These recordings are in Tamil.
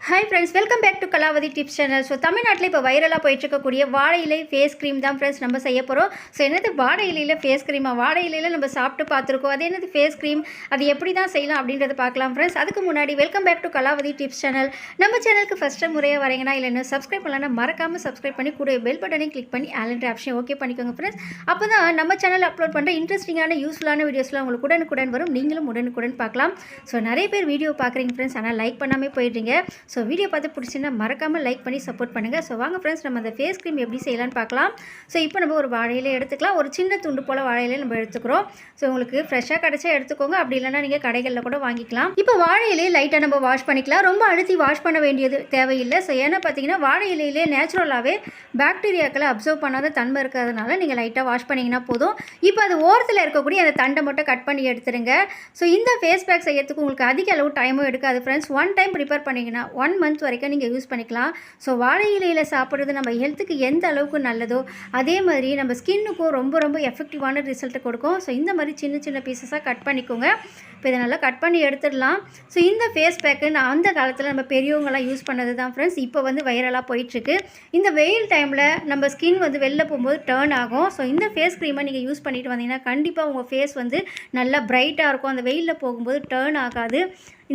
Hi friends, welcome back to Kalavathi tips channel. So தமிழ்நாட்டில் இப்போ வைரலாக போயிட்டுருக்கக்கூடிய வாழை இலை ஃபேஸ் க்ரீம் தான் ஃப்ரெண்ட்ஸ் நம்ம செய்ய போகிறோம். ஸோ என்னது வாழை இலையில் ஃபேஸ் க்ரீமா? வாழை இலையில் நம்ம சாப்பிட்டு பார்த்துருக்கோம். அது என்னது ஃபேஸ் க்ரீம், அது எப்படி தான் செய்யலாம் அப்படின்றத பார்க்கலாம் ஃப்ரெண்ட்ஸ். அதுக்கு முன்னாடி welcome back to Kalavathi tips channel. நம்ம சேனலுக்கு ஃபஸ்ட்டு முறையாக வரீங்கன்னா இல்லை இன்னும் சப்ஸ்கிரைப் பண்ணலன்னா மறக்காமல் சப்ஸ்கிரைப் பண்ணி கூட பெல் பட்டனையும் கிளிக் பண்ணி ஆலன்ற ஆப்ஷன் ஓகே பண்ணிக்கோங்க ஃப்ரெண்ட்ஸ். அப்போ தான் நம்ம சேனல் அப்லோட் பண்ணுற இன்ட்ரெஸ்டிங்கான யூஸ்ஃபுல்லான வீடியோஸ்லாம் உங்களுக்கு உடனுக்குடன் வரும், நீங்களும் உடனுக்குடன் பார்க்கலாம். ஸோ நிறைய பேர் வீடியோ பார்க்குறீங்க ஃப்ரெண்ட்ஸ், ஆனால் லைக் பண்ணாமல் போயிடுறீங்க. ஸோ வீடியோ பார்த்து பிடிச்சிருந்தா மறக்காமல் லைக் பண்ணி சப்போர்ட் பண்ணுங்கள். ஸோ வாங்க ஃப்ரெண்ட்ஸ், நம்ம அந்த ஃபேஸ் க்ரீம் எப்படி செய்யலான்னு பார்க்கலாம். ஸோ இப்போ நம்ம ஒரு வாழையில எடுத்துக்கலாம். ஒரு சின்ன துண்டு போல் வாழையில நம்ம எடுத்துக்கிறோம். ஸோ உங்களுக்கு ஃப்ரெஷ்ஷாக கிடச்சா எடுத்துக்கோங்க, அப்படி இல்லைனா நீங்கள் கடைகளில் கூட வாங்கிக்கலாம். இப்போ வாழை இலையை லைட்டாக நம்ம வாஷ் பண்ணிக்கலாம். ரொம்ப அழுத்தி வாஷ் பண்ண வேண்டியது தேவையில்லை. ஸோ ஏன்னா பார்த்தீங்கன்னா வாழை இலையிலே நேச்சுரலாகவே பாக்டீரியாக்களை அப்சர்வ் பண்ணாத தன்மை இருக்கிறதுனால நீங்கள் லைட்டாக வாஷ் பண்ணிங்கன்னா போதும். இப்போ அது ஓரத்தில் இருக்கக்கூடிய அந்த தண்டை மட்டும் கட் பண்ணி எடுத்துருங்க. ஸோ இந்த ஃபேஸ் பேக் செய்யறதுக்கு உங்களுக்கு அதிக அளவு டைமும் எடுக்காது ஃப்ரெண்ட்ஸ். ஒன் டைம் ப்ரிப்பேர் பண்ணிங்கன்னா 1 மந்த் வரைக்கும் நீங்கள் யூஸ் பண்ணிக்கலாம். ஸோ வாழை இலையில் சாப்பிட்றது நம்ம ஹெல்த்துக்கு எந்த அளவுக்கு நல்லதோ அதே மாதிரி நம்ம ஸ்கின்னுக்கும் ரொம்ப ரொம்ப எஃபெக்டிவான ரிசல்ட் கொடுக்கும். ஸோ இந்த மாதிரி சின்ன சின்ன பீசஸாக கட் பண்ணிக்கோங்க. இப்போ இதை நல்லா கட் பண்ணி எடுத்துடலாம். ஸோ இந்த ஃபேஸ் பேக்கு நான் அந்த காலத்தில் நம்ம பெரியவங்களாம் யூஸ் பண்ணது தான் ஃப்ரெண்ட்ஸ். இப்போ வந்து வைரலாக போயிட்டுருக்கு. இந்த வெயில் டைமில் நம்ம ஸ்கின் வந்து வெளில போகும்போது டர்ன் ஆகும். ஸோ இந்த ஃபேஸ் க்ரீமை நீங்கள் யூஸ் பண்ணிட்டு வந்தீங்கன்னா கண்டிப்பாக உங்கள் ஃபேஸ் வந்து நல்லா பிரைட்டாக இருக்கும். அந்த வெயிலில் போகும்போது டர்ன் ஆகாது.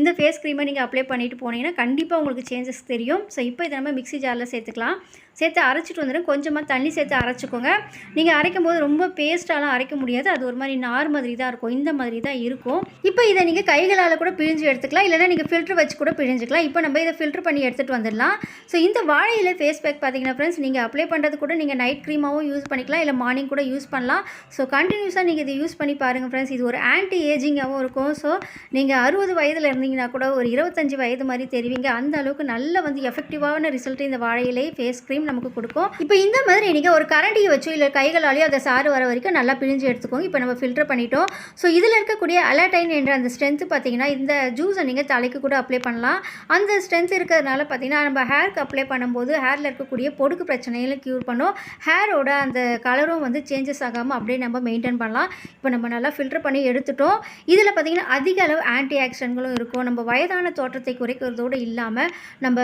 இந்த ஃபேஸ் க்ரீமை நீங்கள் அப்ளை பண்ணிட்டு போனீங்கன்னா கண்டிப்பாக உங்களுக்கு சேஞ்சஸ் தெரியும். ஸோ இப்போ இதை நம்ம மிக்ஸி ஜாரில் சேர்த்துக்கலாம். சேர்த்து அரைச்சிட்டு வந்துடும். கொஞ்சமாக தண்ணி சேர்த்து அரைச்சிக்கோங்க. நீங்கள் அரைக்கும் போது ரொம்ப பேஸ்ட்டாலாம் அரைக்க முடியாது. அது ஒரு மாதிரி நார் மாதிரி தான் இருக்கும். இந்த மாதிரி தான் இருக்கும். இப்போ இதை நீங்கள் கைகளால் கூட பிழிஞ்சு எடுத்துக்கலாம், இல்லைனா நீங்கள் ஃபில்ட்ரு வச்சு கூட பிழிஞ்சிக்கலாம். இப்போ நம்ம இதை ஃபில்ட்ரு பண்ணி எடுத்துகிட்டு வந்துடலாம். ஸோ இந்த வாழையில ஃபேஸ் பேக் பார்த்தீங்கன்னா ஃப்ரெண்ட்ஸ், நீங்கள் அப்ளை பண்ணுறது கூட நீங்கள் நைட் க்ரீமாகவும் யூஸ் பண்ணிக்கலாம், இல்லை மார்னிங் கூட யூஸ் பண்ணலாம். ஸோ கண்டினியூஸாக நீங்கள் இதை யூஸ் பண்ணி பாருங்கள் ஃப்ரெண்ட்ஸ். இது ஒரு ஆன்டி ஏஜிங்காகவும் இருக்கும். ஸோ நீங்கள் 60 வயதில் இருந்தீங்கன்னா கூட ஒரு 25 வயது மாதிரி தெரிவிங்க. அந்த அளவுக்கு நல்ல வந்து எஃபெக்டிவான ரிசல்ட் இந்த வாழையிலை ஃபேஸ் க்ரீம் நமக்கு கொடுக்கும். இப்போ இந்த மாதிரி நீங்கள் ஒரு கரண்டியை வச்சோ இல்லை கைகளாலேயோ அதை சாறு வர வரைக்கும் நல்லா பிழிஞ்சு எடுத்துக்கோங்க. இப்போ நம்ம ஃபில்டர் பண்ணிட்டோம். ஸோ இதில் இருக்கக்கூடிய அலடைன் என்ற அந்த ஸ்ட்ரென்த்து பார்த்தீங்கன்னா இந்த ஜூஸை நீங்கள் தலைக்கு கூட அப்ளை பண்ணலாம். அந்த ஸ்ட்ரென்த் இருக்கிறதுனால பார்த்தீங்கன்னா நம்ம ஹேருக்கு அப்ளை பண்ணும்போது ஹேரில் இருக்கக்கூடிய பொடுக்கு பிரச்சனைகளும் க்யூர் பண்ணும். ஹேரோட அந்த கலரும் வந்து சேஞ்சஸ் ஆகாமல் அப்படியே நம்ம மெயின்டைன் பண்ணலாம். இப்போ நம்ம நல்லா ஃபில்டர் பண்ணி எடுத்துட்டோம். இதில் பார்த்தீங்கன்னா அதிக அளவு ஆன்டி ஆக்சிடென்ட்களும் இருக்கும். நம்ம வயதான தோற்றத்தை குறைக்கிறதோடு இல்லாமல் நம்ம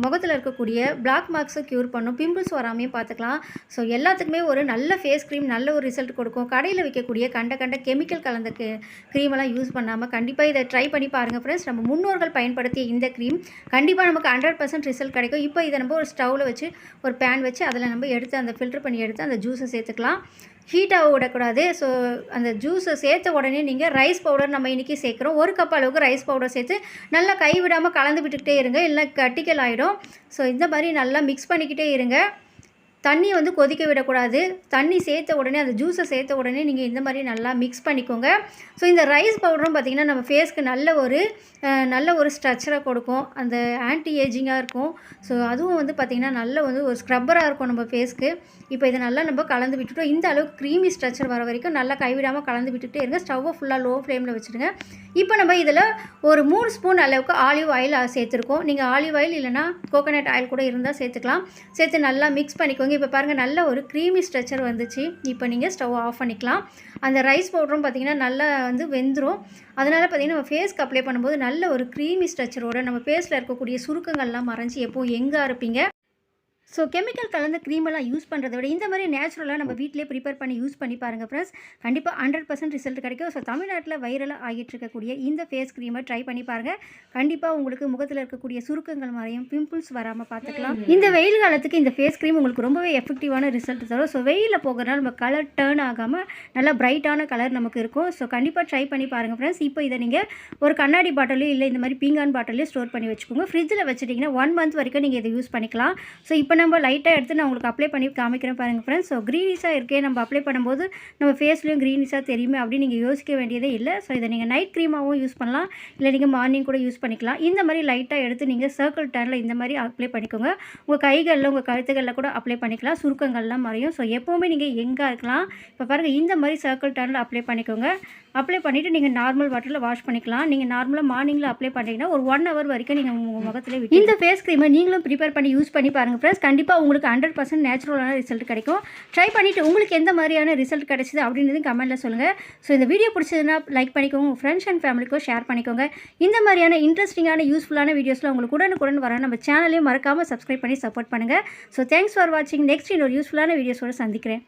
முகத்தில் இருக்கக்கூடிய பிளாக் மார்க்ஸை க்யூர் பண்ணும், பிம்பிள்ஸ் வராமையும் பார்த்துக்கலாம். ஸோ எல்லாத்துக்குமே ஒரு நல்ல ஃபேஸ் க்ரீம் நல்ல ஒரு ரிசல்ட் கொடுக்கும். கடையில் விற்கக்கூடிய கண்ட கெமிக்கல் கலந்த க்ரீமெல்லாம் யூஸ் பண்ணாமல் கண்டிப்பாக இதை ட்ரை பண்ணி பாருங்கள் ஃப்ரெண்ட்ஸ். நம்ம முன்னோர்கள் பயன்படுத்திய இந்த க்ரீம் கண்டிப்பாக நமக்கு 100% ரிசல்ட் கிடைக்கும். இப்போ இதை நம்ம ஒரு ஸ்டவ்வில் வச்சு ஒரு பேன் வச்சு அதில் நம்ம எடுத்து அந்த ஃபில்டர் பண்ணி எடுத்து அந்த ஜூஸை சேர்த்துக்கலாம். ஹீட்டாக விடக்கூடாது. ஸோ அந்த ஜூஸை சேர்த்த உடனே நீங்கள் ரைஸ் பவுடர் நம்ம இன்றைக்கி சேர்க்குறோம். 1 கப் அளவுக்கு ரைஸ் பவுடர் சேர்த்து நல்லா கை விடாமல் கலந்து விட்டுக்கிட்டே இருங்க, இல்லை கட்டிக்கல் ஆகிடும். ஸோ இந்த மாதிரி நல்லா மிக்ஸ் பண்ணிக்கிட்டே இருங்க. தண்ணி வந்து கொதிக்க விடக்கூடாது. தண்ணி சேர்த்த உடனே அந்த ஜூஸை சேர்த்த உடனே நீங்கள் இந்த மாதிரி நல்லா மிக்ஸ் பண்ணிக்கோங்க. ஸோ இந்த ரைஸ் பவுடரும் பார்த்திங்கன்னா நம்ம ஃபேஸ்க்கு நல்ல ஒரு ஸ்ட்ரக்சரை கொடுக்கும். அந்த ஆன்டி ஏஜிங்காக இருக்கும். ஸோ அதுவும் வந்து பார்த்திங்கன்னா நல்ல வந்து ஒரு ஸ்க்ரப்பராக இருக்கும் நம்ம ஃபேஸ்க்கு. இப்போ இதை நல்லா நம்ம கலந்து விட்டுட்டோம். இந்த அளவுக்கு க்ரீமி ஸ்ட்ரக்சர் வர வரைக்கும் நல்லா கைவிடாமல் கலந்து விட்டுகிட்டே இருங்க. ஸ்டவ்வை ஃபுல்லாக லோ ஃப்ளேமில் வச்சுடுங்க. இப்போ நம்ம இதில் ஒரு 3 ஸ்பூன் அளவுக்கு ஆலிவ் ஆயில் சேர்த்துருக்கோம். நீங்கள் ஆலிவ் ஆயில் இல்லைனா கோகோனட் ஆயில் கூட இருந்தால் சேர்த்துக்கலாம். சேர்த்து நல்லா மிக்ஸ் பண்ணிக்கோங்க. இப்போ பாருங்கள் நல்ல ஒரு க்ரீமி ஸ்ட்ரக்சர் வந்துச்சு. இப்போ நீங்கள் ஸ்டவ் ஆஃப் பண்ணிக்கலாம். அந்த ரைஸ் பவுடரும் பார்த்திங்கன்னா நல்லா வந்து வெந்துடும். அதனால் பார்த்திங்கன்னா நம்ம ஃபேஸ்க்கு அப்ளை பண்ணும்போது நல்ல ஒரு க்ரீமி ஸ்ட்ரக்சரோட நம்ம ஃபேஸில் இருக்கக்கூடிய சுருக்கங்கள்லாம் மறைஞ்சி எப்போது எங்கே இருப்பீங்க. ஸோ கெமிக்கல் கலந்த க்ரீமெல்லாம் யூஸ் பண்ணுறத விட இந்த மாதிரி நேச்சுரலாக நம்ம வீட்டிலே ப்ரிப்பேர் பண்ணி யூஸ் பண்ணி பாருங்கள் ஃப்ரெண்ட்ஸ். கண்டிப்பாக 100% ரிசல்ட் கிடைக்கும். ஸோ தமிழ்நாட்டில் வைரலாக ஆகிட்டு இருக்கக்கூடிய இந்த ஃபேஸ் க்ரீமை ட்ரை பண்ணி பாருங்கள். கண்டிப்பாக உங்களுக்கு முகத்தில் இருக்கக்கூடிய சுருக்கங்கள் மறையும், பிம்பிள்ஸ் வராமல் பார்த்துக்கலாம். இந்த வெயில் காலத்துக்கு இந்த ஃபேஸ் க்ரீம் உங்களுக்கு ரொம்பவே எஃபெக்டிவான ரிசல்ட் தரும். ஸோ வெயிலில் போகிறதுனால நம்ம கலர் டர்ன் ஆகாமல் நல்லா பிரைட்டான கலர் நமக்கு இருக்கும். ஸோ கண்டிப்பாக ட்ரை பண்ணி பாருங்கள் ஃப்ரெண்ட்ஸ். இப்போ இதை நீங்கள் ஒரு கண்ணாடி பாட்டிலையும் இல்லை இந்த மாதிரி பீங்கான் பாட்டிலையும் ஸ்டோர் பண்ணி வச்சுக்கோங்க. ஃப்ரிட்ஜில் வச்சுட்டிங்கன்னா 1 மந்த் வரைக்கும் நீங்கள் இதை யூஸ் பண்ணிக்கலாம். ஸோ இப்போ நம்ம லைட்டாக எடுத்து நான் உங்களுக்கு அப்ளை பண்ணி காமிக்கிறேன் பாருங்கள் ஃப்ரெண்ட்ஸ். ஸோ க்ரீனிஸாக இருக்கே, நம்ம அப்ளை பண்ணும்போது நம்ம ஃபேஸ்லேயும் க்ரீனிஸாக தெரியுமே அப்படின்னு நீங்கள் யோசிக்க வேண்டியதே இல்லை. ஸோ இதை நீங்கள் நைட் க்ரீமாகவும் யூஸ் பண்ணலாம், இல்லை நீங்கள் மார்னிங் கூட யூஸ் பண்ணிக்கலாம். இந்த மாதிரி லைட்டாக எடுத்து நீங்கள் சர்க்கிள் டர்னில் இந்த மாதிரி அப்ளை பண்ணிக்கோங்க. உங்கள் கைகளில் உங்கள் கழுத்துகளில் கூட அப்ளை பண்ணிக்கலாம். சுருக்கங்கள்லாம் மறையும். ஸோ எப்போவுமே நீங்கள் எங்கே இருக்கலாம். இப்போ பாருங்கள் இந்த மாதிரி சர்க்கிள் டர்னில் அப்ளை பண்ணிக்கோங்க. அப்ளை பண்ணிவிட்டு நீங்கள் நார்மல் வாட்டரில் வாஷ் பண்ணிக்கலாம். நீங்கள் நார்மலாக மார்னிங்கில் அப்ளை பண்ணிங்கன்னா ஒரு 1 ஹவர் வரைக்கும் நீங்கள் உங்கள் முகத்தில் இந்த ஃபேஸ் க்ரீமை நீங்களும் ப்ரிப்பேர் பண்ணி யூஸ் பண்ணி பாருங்கள் ஃப்ரெண்ட்ஸ். கண்டிப்பாக உங்களுக்கு 100% நேச்சுரலான ரிசல்ட் கிடைக்கும். ட்ரை பண்ணிவிட்டு உங்களுக்கு எந்த மாதிரியான ரிசல்ட் கிடைச்சிது அப்படின்றதையும் கமெண்ட்டில் சொல்லுங்கள். ஸோ இந்த வீடியோ பிடிச்சதுன்னா லைக் பண்ணிக்கோங்க, உங்கள் ஃப்ரெண்ட்ஸ் அண்ட் ஃபேமிலிக்கும் ஷேர் பண்ணிக்கோங்க. இந்த மாதிரியான இன்ட்ரெஸ்டிங்கான யூஸ்ஃபுல்லான வீடியோஸில் உங்களுக்கு உடனுக்குடன் வர நம்ம சேனலையும் மறக்காமல் சப்ஸ்கிரைப் பண்ணி சப்போர்ட் பண்ணுங்கள். ஸோ தேங்க்ஸ் ஃபார் வாட்சிங். நெக்ஸ்ட் இன்னொரு யூஸ்ஃபுல்லான வீடியோஸோடு சந்திக்கிறேன்.